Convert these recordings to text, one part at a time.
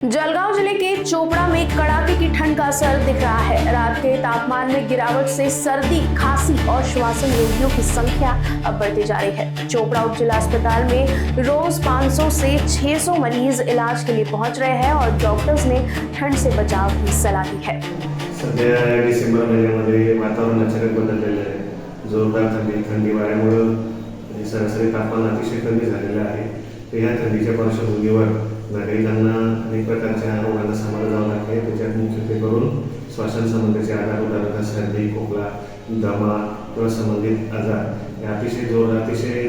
जलगांव जिले के चोपड़ा में कड़ाके की ठंड का असर दिख रहा है। रात के तापमान में गिरावट से सर्दी, खांसी और श्वसन रोगियों की संख्या अब बढ़ती जा रही है। चोपड़ा उप जिला अस्पताल में रोज 500 से 600 मरीज इलाज के लिए पहुंच रहे हैं और डॉक्टर्स ने ठंड से बचाव की सलाह दी है। सध्या डिसेंबर महिन्यामध्ये वातावरण अचानक बदललेलं आहे। जोरदार थंडी वाऱ्यामुळे सरासरी तापमान अतिशय कमी झालेलं आहे। तर या थंडीच्या पार्श्वभूमीवर नागरिकांना अनेक प्रकारच्या रोगांना सामोरं जावं लागते। त्याच्यात मुख्यत्वे श्वसन संबंधीचे आजार, उदाहरणार्थ सर्दी, खोकला, दमा किंवा संबंधित आजार हे अतिशय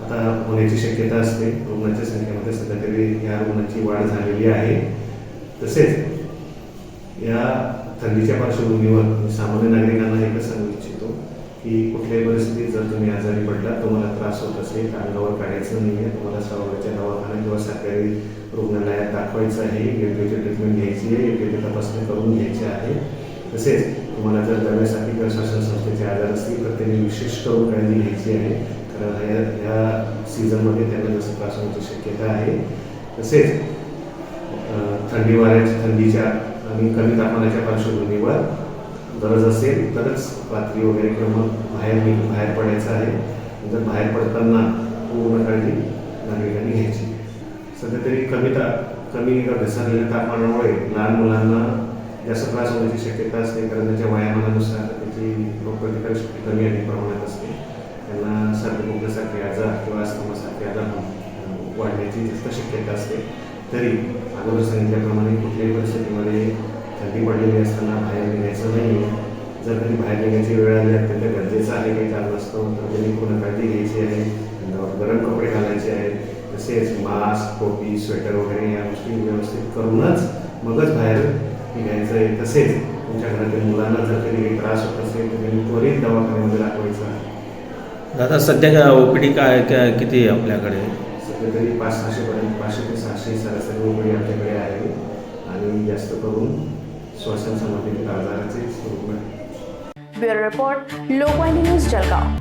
आता होण्याची शक्यता असते। रुग्णांच्या संख्येमध्ये सध्या तरी या रुग्णांची वाढ झालेली आहे। तसेच या थंडीच्या पार्श्वभूमीवर सामान्य नागरिकांना एकच सांगू इच्छितो की कुठल्याही परिस्थितीत जर तुम्ही आजारी पडला, तुम्हाला त्रास होत असेल, अंगावर काढायचं नाही आहे, तुम्हाला जवळच्या दवाखान्यात किंवा सरकारी रुग्णालयात दाखवायचं आहे, योग्य ती ट्रीटमेंट घ्यायची आहे, योग्य ती तपासणी करून घ्यायची आहे। तसेच तुम्हाला जर दम्यासाठी किंवा श्वसन संस्थेचे आजार असतील तर त्यांनी विशेष करून काळजी घ्यायची आहे, कारण ह्या सीझनमध्ये त्यांना जास्त त्रास होण्याची शक्यता आहे। तसेच थंडीच्या आणि कमी तापमानाच्या पार्श्वभूमीवर गरज असेल तरच रात्री वगैरे किंवा मग बाहेर पडायचं आहे। जर बाहेर पडताना पूर्ण काळजी नागरिकांनी घ्यायची। सध्या तरी कमी घसरलेल्या तापमानामुळे लहान मुलांना जास्त त्रास होण्याची शक्यता असते, कारण त्याच्या वयामानानुसार त्याची रोगप्रतिकारक शक्ती कमी अधिक प्रमाणात असते। त्यांना सर्दी खोकल्यासारखे आजार किंवा अस्थमासारखे आजार वाढण्याची जास्त शक्यता असते। तरी अगोदर सांगितल्याप्रमाणे कुठल्याही परिस्थितीमध्ये थंडी पडलेली असताना बाहेर निघायचं नाही आहे। जर कधी बाहेर निघायची वेळ आली, अत्यंत गरजेचं आहे, काही कारण नसतं तर त्यांनी पूर्ण काळजी घ्यायची आहे, गरम कपडे घालायचे आहेत। तसेच मास्क, टोपी, स्वेटर वगैरे या गोष्टी व्यवस्थित करूनच मगच बाहेर निघायचं आहे। तसेच तुमच्या घरातील मुलांना जर कधी त्रास होत असेल तर त्यांनी त्वरित दवाखान्यामध्ये दाखवायचं आहे। दादा सध्या ओपीडी किती आहे आपल्याकडे? सध्या तरी 500 ते 600 सरासरी ओपीडी आपल्याकडे आहे आणि जास्त करून श्वसन संबंधित आजाराचे रुग्ण। Bureau report, Lokvahini news, Jalgaon.